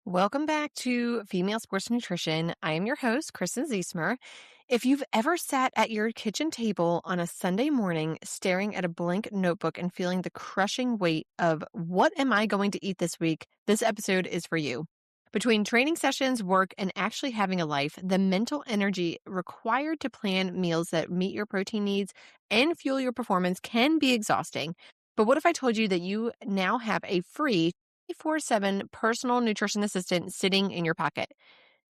Welcome back to Female Sports Nutrition. I am your host, Kristen Ziesmer. If you've ever sat at your kitchen table on a Sunday morning staring at a blank notebook and feeling the crushing weight of what am I going to eat this week, this episode is for you. Between training sessions, work, and actually having a life, the mental energy required to plan meals that meet your protein needs and fuel your performance can be exhausting. But what if I told you that you now have a free 24/7 personal nutrition assistant sitting in your pocket?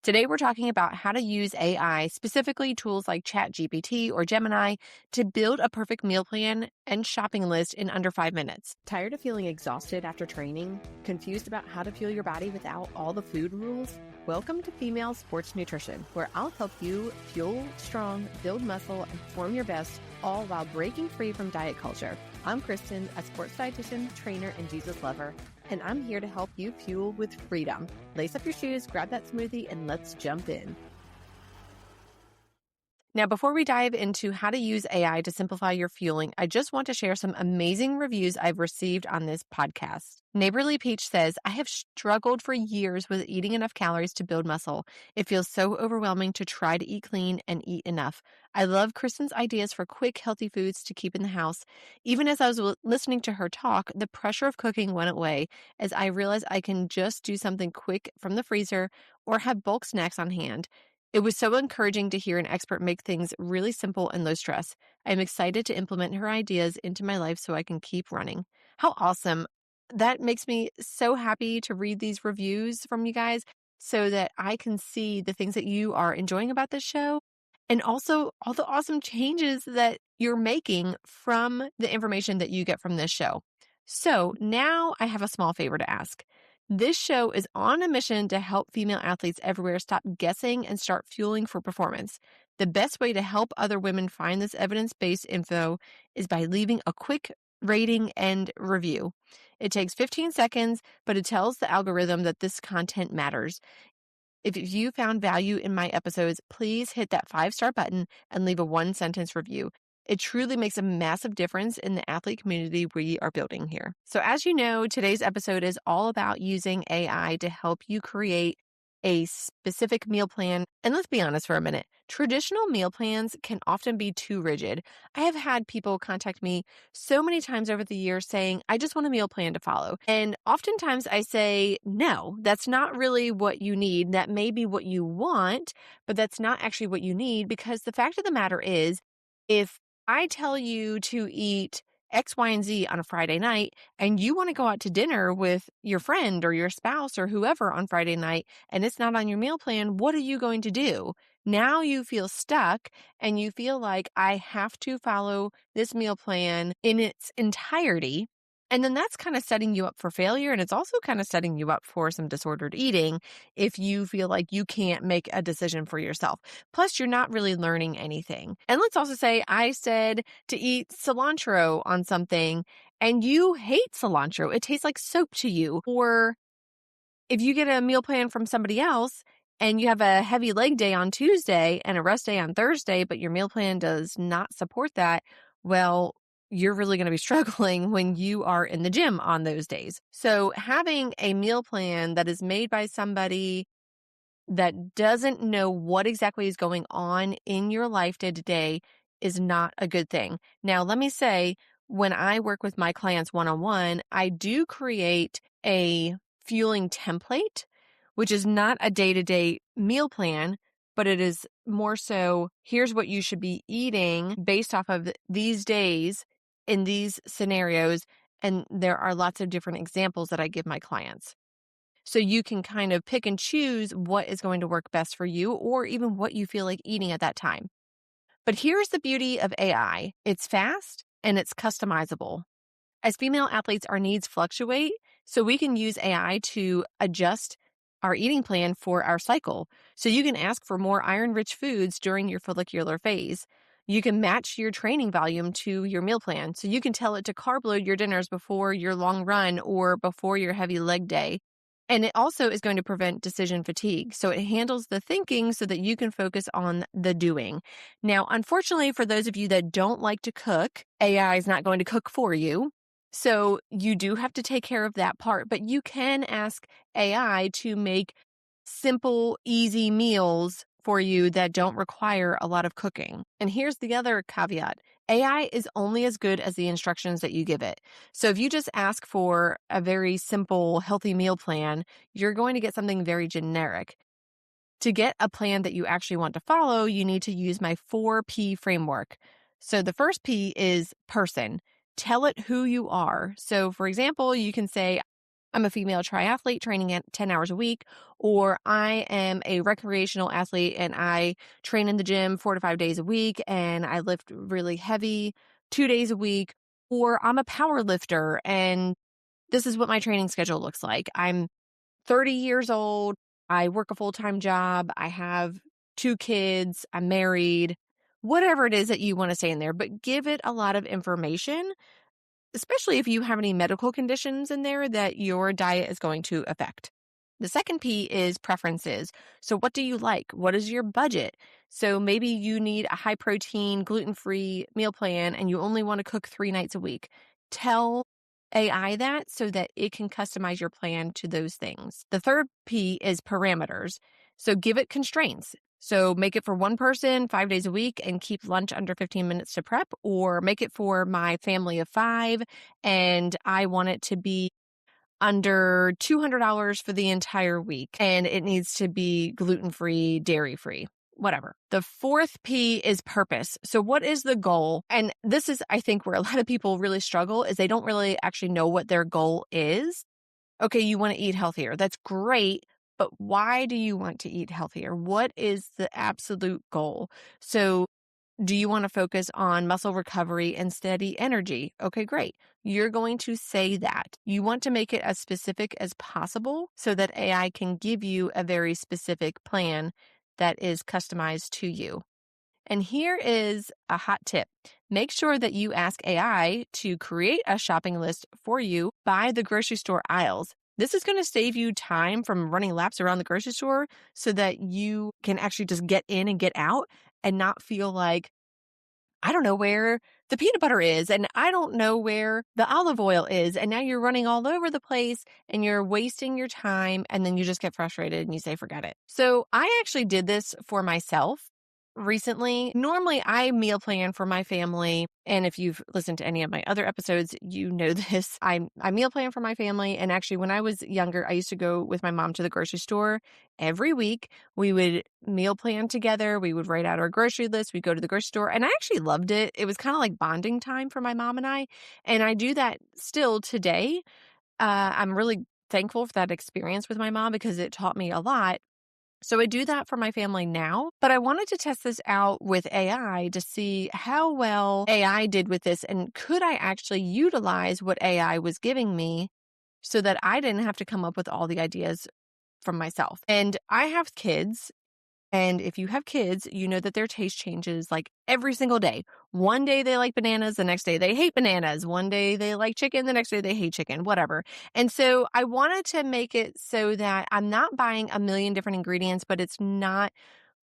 Today, we're talking about how to use AI, specifically tools like ChatGPT or Gemini, to build a perfect meal plan and shopping list in under 5 minutes. Tired of feeling exhausted after training? Confused about how to fuel your body without all the food rules? Welcome to Female Sports Nutrition, where I'll help you fuel strong, build muscle, and perform your best, all while breaking free from diet culture. I'm Kristen, a sports dietitian, trainer, and Jesus lover, and I'm here to help you fuel with freedom. Lace up your shoes, grab that smoothie, and let's jump in. Now, before we dive into how to use AI to simplify your fueling, I just want to share some amazing reviews I've received on this podcast. Neighborly Peach says, I have struggled for years with eating enough calories to build muscle. It feels so overwhelming to try to eat clean and eat enough. I love Kristen's ideas for quick, healthy foods to keep in the house. Even as I was listening to her talk, the pressure of cooking went away as I realized I can just do something quick from the freezer or have bulk snacks on hand. It was so encouraging to hear an expert make things really simple and low stress. I'm excited to implement her ideas into my life so I can keep running. How awesome. That makes me so happy to read these reviews from you guys so that I can see the things that you are enjoying about this show and also all the awesome changes that you're making from the information that you get from this show. So now I have a small favor to ask. This show is on a mission to help female athletes everywhere stop guessing and start fueling for performance. The best way to help other women find this evidence-based info is by leaving a quick rating and review. It takes 15 seconds, but it tells the algorithm that this content matters. If you found value in my episodes, please hit that 5-star button and leave a 1-sentence review. It truly makes a massive difference in the athlete community we are building here. So as you know, today's episode is all about using AI to help you create a specific meal plan. And let's be honest for a minute, traditional meal plans can often be too rigid. I have had people contact me so many times over the years saying, I just want a meal plan to follow. And oftentimes I say, no, that's not really what you need. That may be what you want, but that's not actually what you need, because the fact of the matter is, if I tell you to eat X, Y, and Z on a Friday night, and you want to go out to dinner with your friend or your spouse or whoever on Friday night, and it's not on your meal plan, what are you going to do? Now you feel stuck and you feel like I have to follow this meal plan in its entirety. And then that's kind of setting you up for failure. And it's also kind of setting you up for some disordered eating if you feel like you can't make a decision for yourself. Plus, you're not really learning anything. And let's also say I said to eat cilantro on something and you hate cilantro. It tastes like soap to you. Or if you get a meal plan from somebody else and you have a heavy leg day on Tuesday and a rest day on Thursday, but your meal plan does not support that, well, you're really going to be struggling when you are in the gym on those days. So having a meal plan that is made by somebody that doesn't know what exactly is going on in your life day to day is not a good thing. Now, let me say, when I work with my clients one-on-one, I do create a fueling template, which is not a day-to-day meal plan, but it is more so, here's what you should be eating based off of these days in these scenarios. And there are lots of different examples that I give my clients. So you can kind of pick and choose what is going to work best for you or even what you feel like eating at that time. But here's the beauty of AI. It's fast and it's customizable. As female athletes, our needs fluctuate, so we can use AI to adjust our eating plan for our cycle. So you can ask for more iron-rich foods during your follicular phase. You can match your training volume to your meal plan. So you can tell it to carb load your dinners before your long run or before your heavy leg day. And it also is going to prevent decision fatigue. So it handles the thinking so that you can focus on the doing. Now, unfortunately, for those of you that don't like to cook, AI is not going to cook for you. So you do have to take care of that part, but you can ask AI to make simple, easy meals for you that don't require a lot of cooking. And here's the other caveat. AI is only as good as the instructions that you give it. So if you just ask for a very simple, healthy meal plan, you're going to get something very generic. To get a plan that you actually want to follow, you need to use my 4P framework. So the first P is person. Tell it who you are. So for example, you can say, I'm a female triathlete training at 10 hours a week, or I am a recreational athlete and I train in the gym 4 to 5 days a week and I lift really heavy 2 days a week, or I'm a power lifter and this is what my training schedule looks like. I'm 30 years old. I work a full-time job. I have 2 kids. I'm married. Whatever it is that you want to say in there, but give it a lot of information, especially if you have any medical conditions in there that your diet is going to affect. The second P is preferences. So what do you like? What is your budget? So maybe you need a high protein, gluten-free meal plan and you only want to cook 3 nights a week. Tell AI that so that it can customize your plan to those things. The third P is parameters. So give it constraints. So make it for one person 5 days a week and keep lunch under 15 minutes to prep, or make it for my family of 5 and I want it to be under $200 for the entire week and it needs to be gluten-free, dairy-free, whatever. The fourth P is purpose. So what is the goal? And this is, I think, where a lot of people really struggle is they don't really actually know what their goal is. Okay, you want to eat healthier. That's great. But why do you want to eat healthier? What is the absolute goal? So do you want to focus on muscle recovery and steady energy? Okay, great. You're going to say that. You want to make it as specific as possible so that AI can give you a very specific plan that is customized to you. And here is a hot tip. Make sure that you ask AI to create a shopping list for you by the grocery store aisles. This is going to save you time from running laps around the grocery store so that you can actually just get in and get out and not feel like, I don't know where the peanut butter is and I don't know where the olive oil is. And now you're running all over the place and you're wasting your time and then you just get frustrated and you say, forget it. So I actually did this for myself recently. Normally I meal plan for my family. And if you've listened to any of my other episodes, you know this. I meal plan for my family. And actually when I was younger, I used to go with my mom to the grocery store every week. We would meal plan together. We would write out our grocery list. We'd go to the grocery store. And I actually loved it. It was kind of like bonding time for my mom and I. And I do that still today. I'm really thankful for that experience with my mom because it taught me a lot. So I do that for my family now, but I wanted to test this out with AI to see how well AI did with this and could I actually utilize what AI was giving me so that I didn't have to come up with all the ideas from myself. And I have kids. And if you have kids, you know that their taste changes like every single day. One day they like bananas, the next day they hate bananas. One day they like chicken, the next day they hate chicken, whatever. And so I wanted to make it so that I'm not buying a million different ingredients, but it's not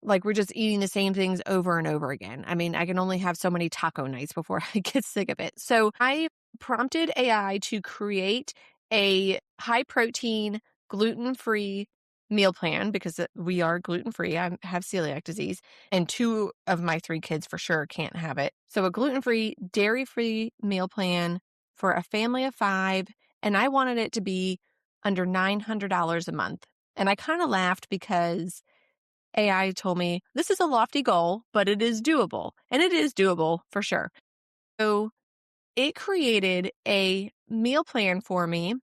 like we're just eating the same things over and over again. I mean, I can only have so many taco nights before I get sick of it. So I prompted AI to create a high protein, gluten-free meal plan because we are gluten-free. I have celiac disease and 2 of my 3 kids for sure can't have it. So a gluten-free, dairy-free meal plan for a family of 5. And I wanted it to be under $900 a month. And I kind of laughed because AI told me this is a lofty goal, but it is doable. And it is doable for sure. So it created a meal plan for me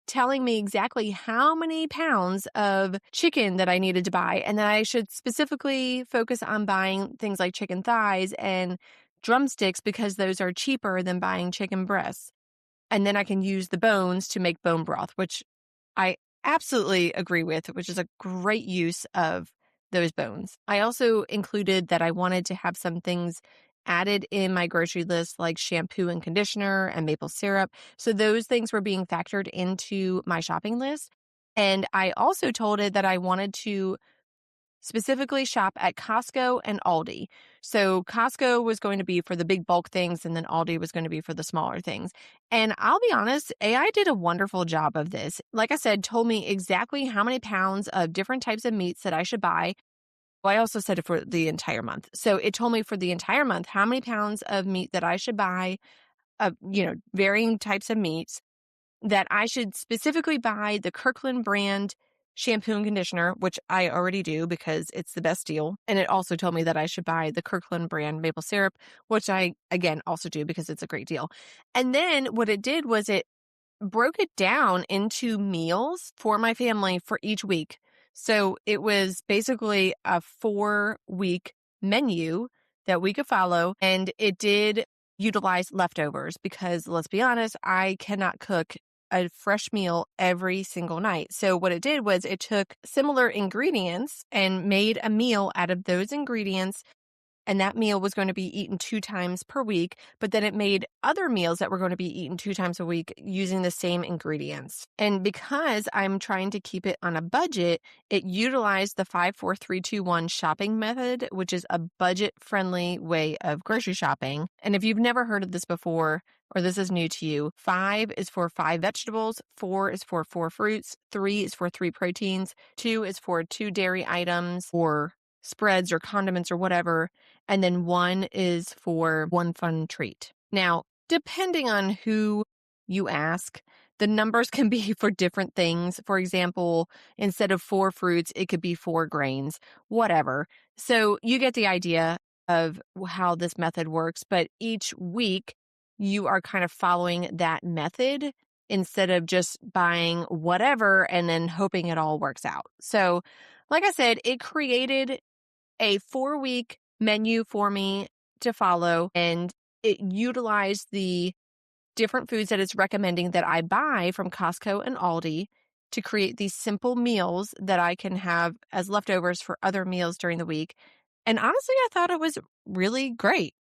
telling me exactly how many pounds of chicken that I needed to buy and that I should specifically focus on buying things like chicken thighs and drumsticks because those are cheaper than buying chicken breasts. And then I can use the bones to make bone broth, which I absolutely agree with, which is a great use of those bones. I also included that I wanted to have some things added in my grocery list like shampoo and conditioner and maple syrup. So those things were being factored into my shopping list. And I also told it that I wanted to specifically shop at Costco and Aldi. So Costco was going to be for the big bulk things, and then Aldi was going to be for the smaller things. And I'll be honest, AI did a wonderful job of this. Like I said, told me exactly how many pounds of different types of meats that I should buy. Well, I also said it for the entire month. So it told me for the entire month how many pounds of meat that I should buy, of varying types of meats, that I should specifically buy the Kirkland brand shampoo and conditioner, which I already do because it's the best deal. And it also told me that I should buy the Kirkland brand maple syrup, which I, again, also do because it's a great deal. And then what it did was it broke it down into meals for my family for each week. So it was basically a 4-week menu that we could follow, and it did utilize leftovers because, let's be honest, I cannot cook a fresh meal every single night. So what it did was it took similar ingredients and made a meal out of those ingredients, and that meal was going to be eaten 2 times per week, but then it made other meals that were going to be eaten 2 times a week using the same ingredients. And because I'm trying to keep it on a budget, it utilized the 5-4-3-2-1 shopping method, which is a budget-friendly way of grocery shopping. And if you've never heard of this before, or this is new to you, 5 is for 5 vegetables, 4 is for 4 fruits, 3 is for 3 proteins, 2 is for 2 dairy items, or spreads or condiments or whatever, and then 1 is for 1 fun treat. Now, depending on who you ask, the numbers can be for different things. For example, instead of 4 fruits, it could be 4 grains, whatever. So you get the idea of how this method works, but each week you are kind of following that method instead of just buying whatever and then hoping it all works out. So, like I said, it created a 4-week menu for me to follow, and it utilized the different foods that it's recommending that I buy from Costco and Aldi to create these simple meals that I can have as leftovers for other meals during the week. And honestly, I thought it was really great.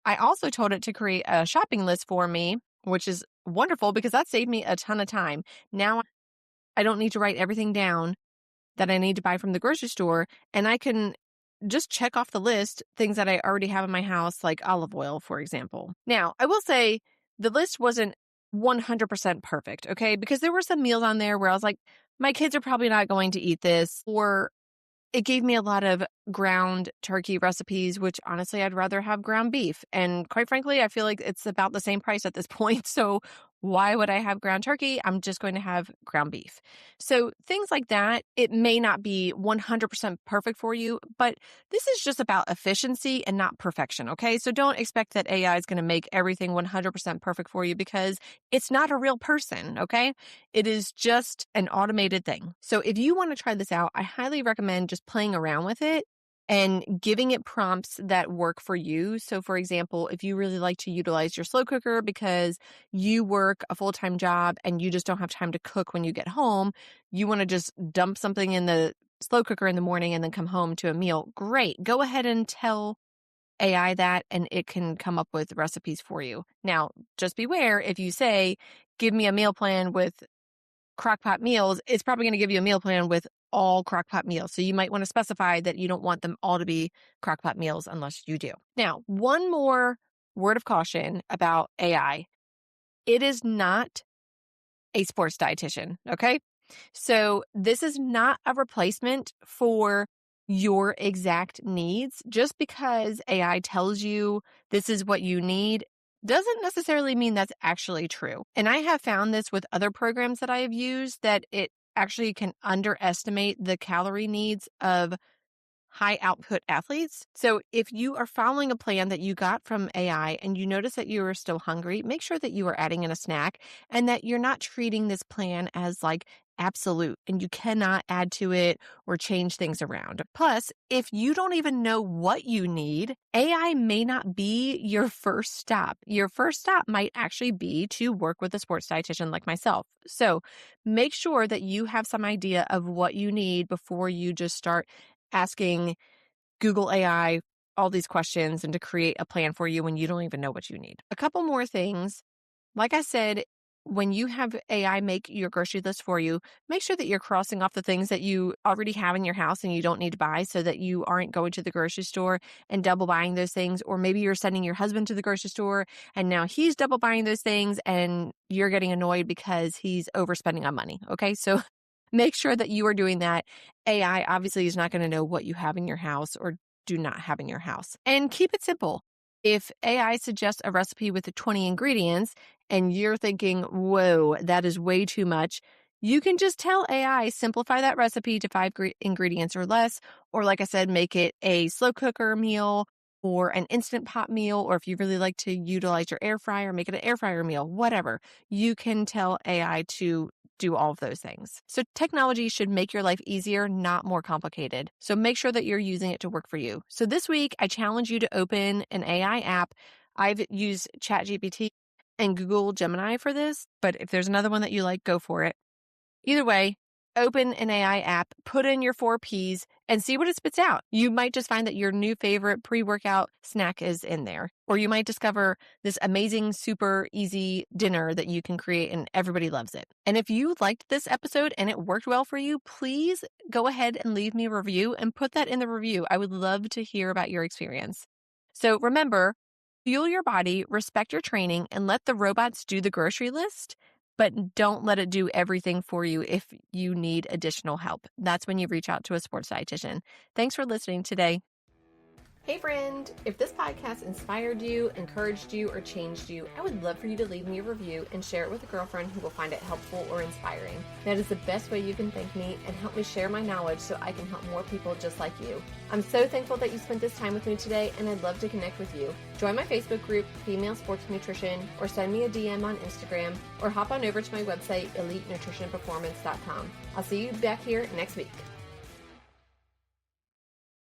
I also told it to create a shopping list for me, which is wonderful because that saved me a ton of time. Now I don't need to write everything down that I need to buy from the grocery store, and I can just check off the list things that I already have in my house, like olive oil, for example. Now, I will say the list wasn't 100% perfect, okay? Because there were some meals on there where I was like, my kids are probably not going to eat this, or it gave me a lot of ground turkey recipes, which honestly, I'd rather have ground beef. And quite frankly, I feel like it's about the same price at this point. So why would I have ground turkey? I'm just going to have ground beef. So things like that, it may not be 100% perfect for you, but this is just about efficiency and not perfection, okay? So don't expect that AI is going to make everything 100% perfect for you because it's not a real person, okay? It is just an automated thing. So if you want to try this out, I highly recommend just playing around with it and giving it prompts that work for you. So for example, if you really like to utilize your slow cooker because you work a full-time job and you just don't have time to cook when you get home, you want to just dump something in the slow cooker in the morning and then come home to a meal, great. Go ahead and tell AI that and it can come up with recipes for you. Now, just beware if you say, give me a meal plan with crockpot meals, it's probably going to give you a meal plan with all crockpot meals. So you might want to specify that you don't want them all to be crockpot meals unless you do. Now, one more word of caution about AI. It is not a sports dietitian, okay? So this is not a replacement for your exact needs. Just because AI tells you this is what you need doesn't necessarily mean that's actually true. And I have found this with other programs that I have used that it actually can underestimate the calorie needs of high output athletes. So if you are following a plan that you got from AI and you notice that you are still hungry, make sure that you are adding in a snack and that you're not treating this plan as like absolute and you cannot add to it or change things around. Plus, if you don't even know what you need, AI may not be your first stop. Your first stop might actually be to work with a sports dietitian like myself. So make sure that you have some idea of what you need before you just start asking Google AI all these questions and to create a plan for you when you don't even know what you need. A couple more things. Like I said, when you have AI make your grocery list for you, make sure that you're crossing off the things that you already have in your house and you don't need to buy so that you aren't going to the grocery store and double buying those things. Or maybe you're sending your husband to the grocery store and now he's double buying those things and you're getting annoyed because he's overspending on money. Okay. So make sure that you are doing that. AI obviously is not going to know what you have in your house or do not have in your house. And keep it simple. If AI suggests a recipe with 20 ingredients and you're thinking, whoa, that is way too much, you can just tell AI, simplify that recipe to 5 ingredients or less. Or like I said, make it a slow cooker meal or an instant pot meal. Or if you really like to utilize your air fryer, make it an air fryer meal, whatever. You can tell AI to do all of those things. So technology should make your life easier, not more complicated. So make sure that you're using it to work for you. So this week, I challenge you to open an AI app. I've used ChatGPT and Google Gemini for this, but if there's another one that you like, go for it. Either way, open an AI app, put in your 4Ps, and see what it spits out. You might just find that your new favorite pre-workout snack is in there. Or you might discover this amazing, super easy dinner that you can create and everybody loves it. And if you liked this episode and it worked well for you, please go ahead and leave me a review and put that in the review. I would love to hear about your experience. So remember, fuel your body, respect your training, and let the robots do the grocery list. But don't let it do everything for you if you need additional help. That's when you reach out to a sports dietitian. Thanks for listening today. Hey friend, if this podcast inspired you, encouraged you, or changed you, I would love for you to leave me a review and share it with a girlfriend who will find it helpful or inspiring. That is the best way you can thank me and help me share my knowledge so I can help more people just like you. I'm so thankful that you spent this time with me today, and I'd love to connect with you. Join my Facebook group, Female Sports Nutrition, or send me a DM on Instagram, or hop on over to my website, EliteNutritionPerformance.com. I'll see you back here next week.